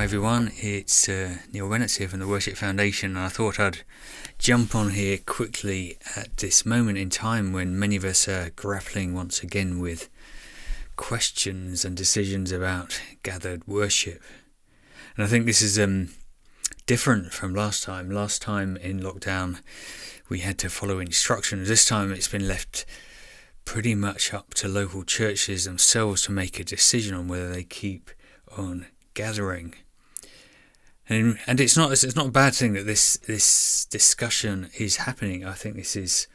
everyone, it's Neil Reynolds here from the Worship Foundation, and I thought I'd jump on here quickly at this moment in time when many of us are grappling once again with questions and decisions about gathered worship. And I think this is different from last time. Last time in lockdown we had to follow instructions. This time it's been left pretty much up to local churches themselves to make a decision on whether they keep on gathering. And it's not a bad thing that this discussion is happening. I think this is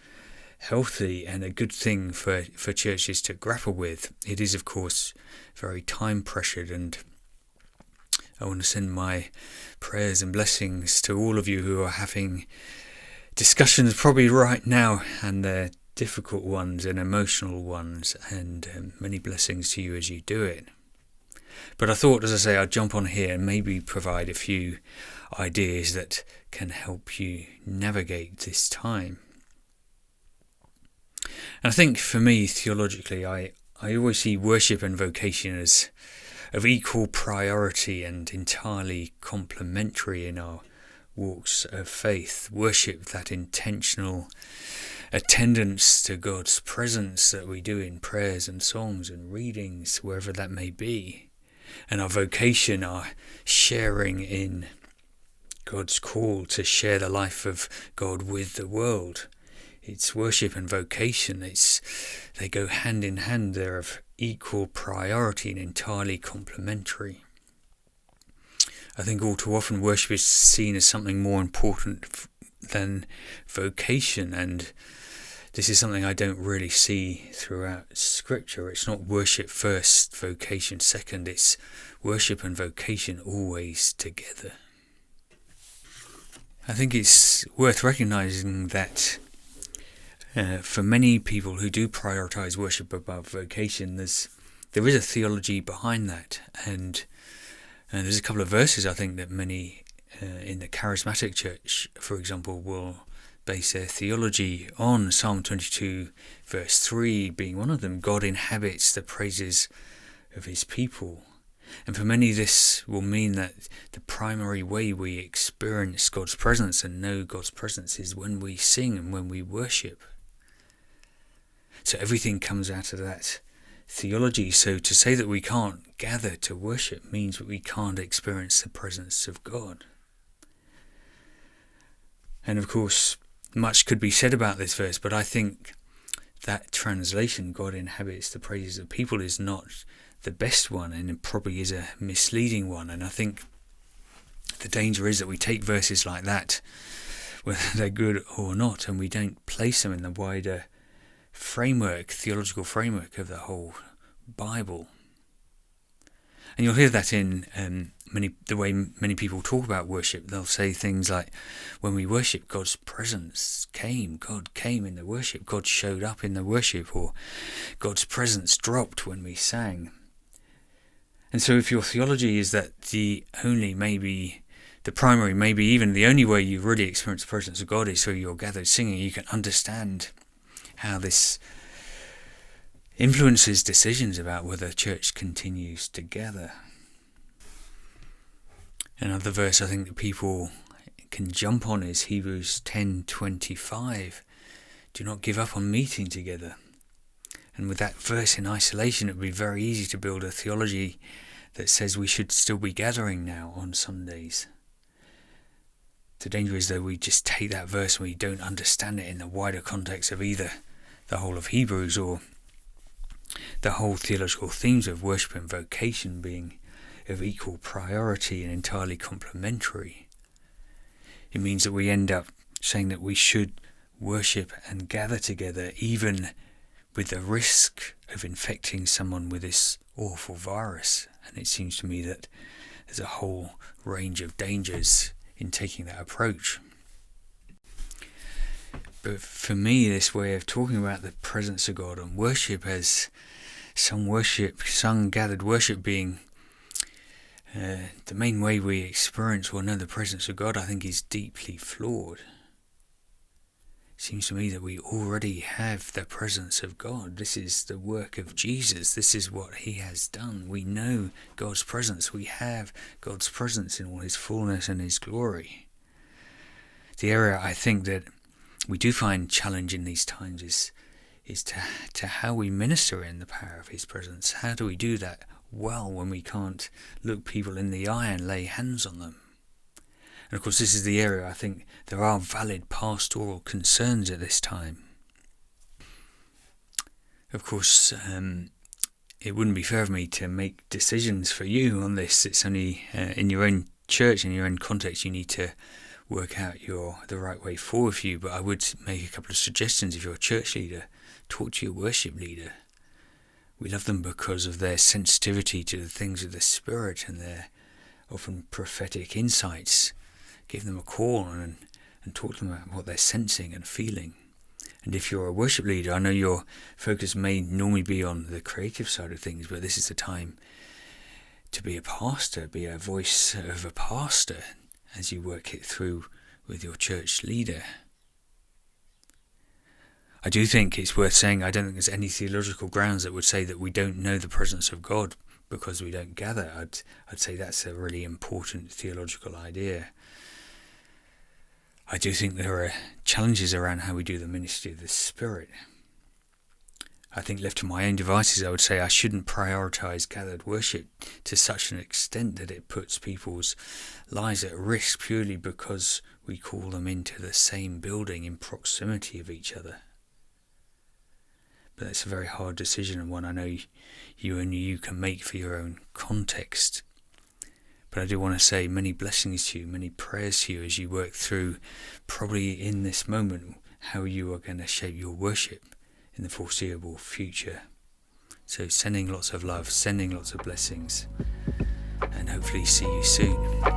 healthy and a good thing for churches to grapple with. It is, of course, very time pressured, and I want to send my prayers and blessings to all of you who are having discussions probably right now, and they're difficult ones and emotional ones, and many blessings to you as you do it. But I thought, as I say, I'd jump on here and maybe provide a few ideas that can help you navigate this time. And I think for me, theologically, I always see worship and vocation as of equal priority and entirely complementary in our walks of faith. Worship, that intentional attendance to God's presence that we do in prayers and songs and readings, wherever that may be. And our vocation, our sharing in God's call to share the life of God with the world. It's worship and vocation. They go hand in hand. They're of equal priority and entirely complementary. I think all too often worship is seen as something more important than vocation, and this is something I don't really see throughout Scripture. It's not worship first, vocation second. It's worship and vocation always together. I think it's worth recognizing that for many people who do prioritize worship above vocation, there is a theology behind that. And there's a couple of verses I think that many in the charismatic church, for example, will base their theology on. Psalm 22 verse 3 being one of them. God inhabits the praises of his people. And for many this will mean that the primary way we experience God's presence and know God's presence is when we sing and when we worship. So everything comes out of that theology. So to say that we can't gather to worship means that we can't experience the presence of God. And of course, much could be said about this verse, but I think that translation, God inhabits the praises of people, is not the best one, and it probably is a misleading one. And I think the danger is that we take verses like that, whether they're good or not, and we don't place them in the wider framework, theological framework of the whole Bible. And you'll hear that in the way many people talk about worship. They'll say things like, when we worship, God's presence came. God came in the worship. God showed up in the worship. Or God's presence dropped when we sang. And so if your theology is that the primary, maybe even the only way you really experience the presence of God is through your gathered singing, you can understand how this influences decisions about whether the church continues to gather. Another verse I think that people can jump on is Hebrews 10:25. Do not give up on meeting together. And with that verse in isolation, it would be very easy to build a theology that says we should still be gathering now on Sundays. The danger is though we just take that verse and we don't understand it in the wider context of either the whole of Hebrews or the whole theological themes of worship and vocation being of equal priority and entirely complementary. It means that we end up saying that we should worship and gather together even with the risk of infecting someone with this awful virus. And it seems to me that there's a whole range of dangers in taking that approach. But for me, this way of talking about the presence of God and worship as some gathered worship being the main way we experience or know the presence of God, I think is deeply flawed. seems to me that we already have the presence of God. This is the work of Jesus. This is what he has done. We know God's presence. We have God's presence in all his fullness and his glory. The area I think that we do find challenge in these times is to how we minister in the power of his presence. How do we do that well when we can't look people in the eye and lay hands on them? And of course, this is the area I think there are valid pastoral concerns at this time. Of course, it wouldn't be fair of me to make decisions for you on this. It's only in your own church, in your own context, you need to work out the right way forward for you. But I would make a couple of suggestions. If you're a church leader, talk to your worship leader. We love them because of their sensitivity to the things of the Spirit and their often prophetic insights. Give them a call and talk to them about what they're sensing and feeling. And if you're a worship leader, I know your focus may normally be on the creative side of things, but this is the time to be a pastor, be a voice of a pastor as you work it through with your church leader. I do think it's worth saying, I don't think there's any theological grounds that would say that we don't know the presence of God because we don't gather. I'd say that's a really important theological idea. I do think there are challenges around how we do the ministry of the Spirit. I think left to my own devices, I would say I shouldn't prioritise gathered worship to such an extent that it puts people's lives at risk purely because we call them into the same building in proximity of each other. But that's a very hard decision, and one I know you can make for your own context. But I do want to say many blessings to you, many prayers to you as you work through, probably in this moment, how you are going to shape your worship in the foreseeable future. So sending lots of love, sending lots of blessings, and hopefully see you soon.